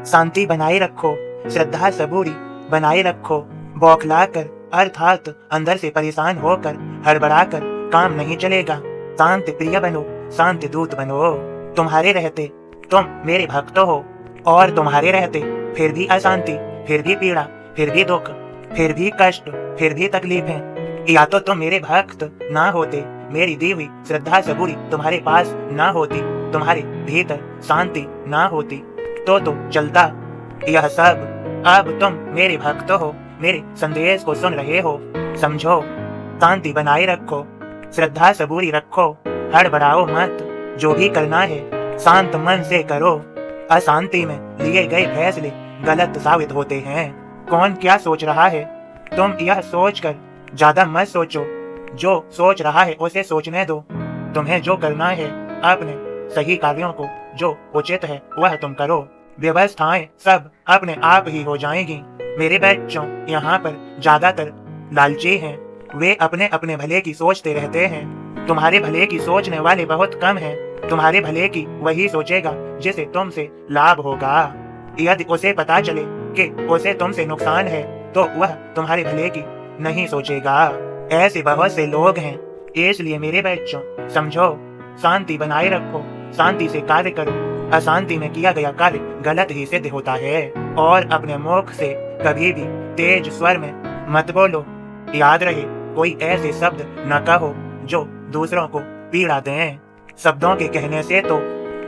शांति बनाए रखो, श्रद्धा सबूरी बनाए रखो। बौखलाकर अर्थात अंदर से परेशान होकर हड़बड़ाकर काम नहीं चलेगा। शांति प्रिय बनो, शांति दूत बनो। तुम्हारे रहते तुम मेरे भक्त हो और तुम्हारे रहते फिर भी अशांति, फिर भी पीड़ा, फिर भी दुख, फिर भी कष्ट, फिर भी तकलीफें। या तो तुम मेरे भक्त ना होते, मेरी दी हुई श्रद्धा सबूरी तुम्हारे पास ना होती, तुम्हारे भीतर शांति ना होती तो चलता यह सब। अब तुम मेरे भक्त हो, मेरे संदेश को सुन रहे हो, समझो। शांति बनाए रखो, श्रद्धा सबूरी रखो, हड़बड़ाओ मत। जो भी करना है शांत मन से करो। अशांति में लिए गए फैसले गलत साबित होते हैं। कौन क्या सोच रहा है, तुम यह सोचकर ज्यादा मत सोचो। जो सोच रहा है उसे सोचने दो। तुम्हें जो करना है, अपने सही कार्यों को जो उचित है वह तुम करो। व्यवस्थाएं सब अपने आप ही हो जाएंगी। मेरे बच्चों, यहाँ पर ज्यादातर लालची हैं। वे अपने अपने भले की सोचते रहते हैं। तुम्हारे भले की सोचने वाले बहुत कम हैं। तुम्हारे भले की वही सोचेगा जिसे तुमसे लाभ होगा। यदि उसे पता चले कि उसे तुमसे नुकसान है तो वह तुम्हारे भले की नहीं सोचेगा। ऐसे बहुत से लोग हैं। इसलिए मेरे बच्चों, समझो, शांति बनाए रखो, शांति से कार्य करो। अशांति में किया गया कार्य गलत ही सिद्ध होता है। और अपने मुख से कभी भी तेज स्वर में मत बोलो। याद रहे, कोई ऐसे शब्द न कहो जो दूसरों को पीड़ा दें। शब्दों के कहने से तो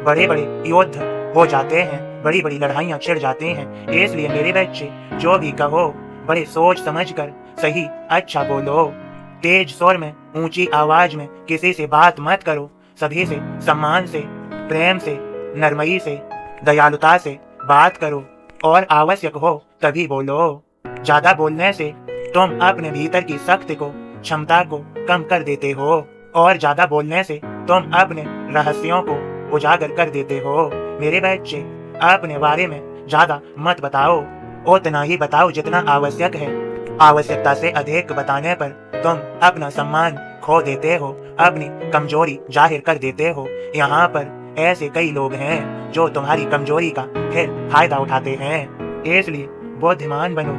बड़े बड़े युद्ध हो जाते हैं, बड़ी बड़ी लड़ाइयाँ छिड़ जाती हैं। इसलिए मेरे बच्चे, जो भी कहो बड़े सोच समझकर सही अच्छा बोलो। तेज स्वर में, ऊंची आवाज में किसी से बात मत करो। सभी से सम्मान से, प्रेम से, नरमई से, दयालुता से बात करो और आवश्यक हो तभी बोलो। ज्यादा बोलने से तुम अपने भीतर की शक्ति को, क्षमता को कम कर देते हो और ज्यादा बोलने से तुम अपने रहस्यों को उजागर कर देते हो। मेरे बच्चे, अपने बारे में ज्यादा मत बताओ, उतना ही बताओ जितना आवश्यक है। आवश्यकता से अधिक बताने पर तुम अपना सम्मान खो देते हो, अपनी कमजोरी जाहिर कर देते हो। यहाँ पर ऐसे कई लोग हैं जो तुम्हारी कमजोरी का फिर फायदा उठाते हैं। इसलिए बुद्धिमान बनो,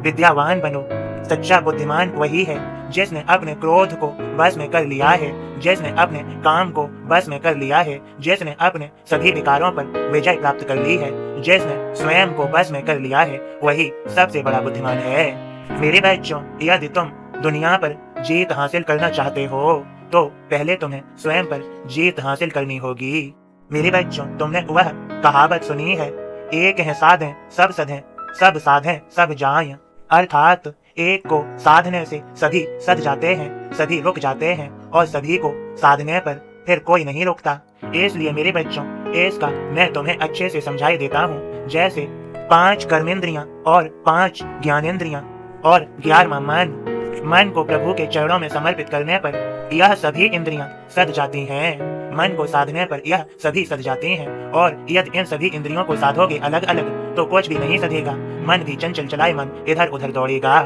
विद्यावान बनो। सच्चा बुद्धिमान वही है जिसने अपने क्रोध को बस में कर लिया है, जिसने अपने काम को बस में कर लिया है, जिसने अपने सभी विकारों पर विजय प्राप्त कर ली है, जिसने स्वयं को बस में कर लिया है, वही सबसे बड़ा बुद्धिमान है। मेरे बच्चों, यदि तुम दुनिया पर जीत हासिल करना चाहते हो तो पहले तुम्हें स्वयं पर जीत हासिल करनी होगी। मेरे बच्चों, तुमने वह कहावत सुनी है, एक है साधें सब सधें, सब साधें सब जाएं। अर्थात एक को साधने से सभी सध जाते हैं, सभी रुक जाते हैं और सभी को साधने पर फिर कोई नहीं रुकता। इसलिए मेरे बच्चों, इसका मैं तुम्हें अच्छे से समझाई देता हूँ। जैसे 5 कर्मेंद्रियां और 5 ज्ञानेंद्रियां और 11वां मन को प्रभु के चरणों में समर्पित करने पर यह सभी इंद्रियां सध जाती हैं। मन को साधने पर यह सभी सध जाती हैं और यदि इन सभी इंद्रियों को साधोगे अलग अलग तो कुछ भी नहीं सधेगा। मन भी चंचल चलाए मन इधर उधर दौड़ेगा।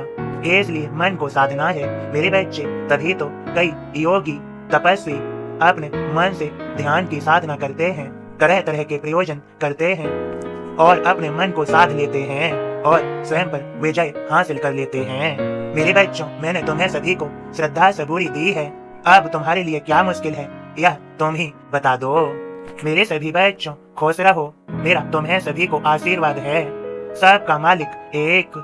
इसलिए मन को साधना है मेरे बच्चे। तभी तो कई योगी तपस्वी अपने मन से ध्यान की साधना करते हैं, तरह तरह के प्रयोजन करते हैं और अपने मन को साध लेते हैं और स्वयं पर विजय हासिल कर लेते हैं। मेरे बच्चों, मैंने तुम्हें सभी को श्रद्धा सबूरी दी है। अब तुम्हारे लिए क्या मुश्किल है, यह तुम ही बता दो। मेरे सभी बच्चों, खुश रहो। मेरा तुम्हें सभी को आशीर्वाद है। सबका मालिक एक।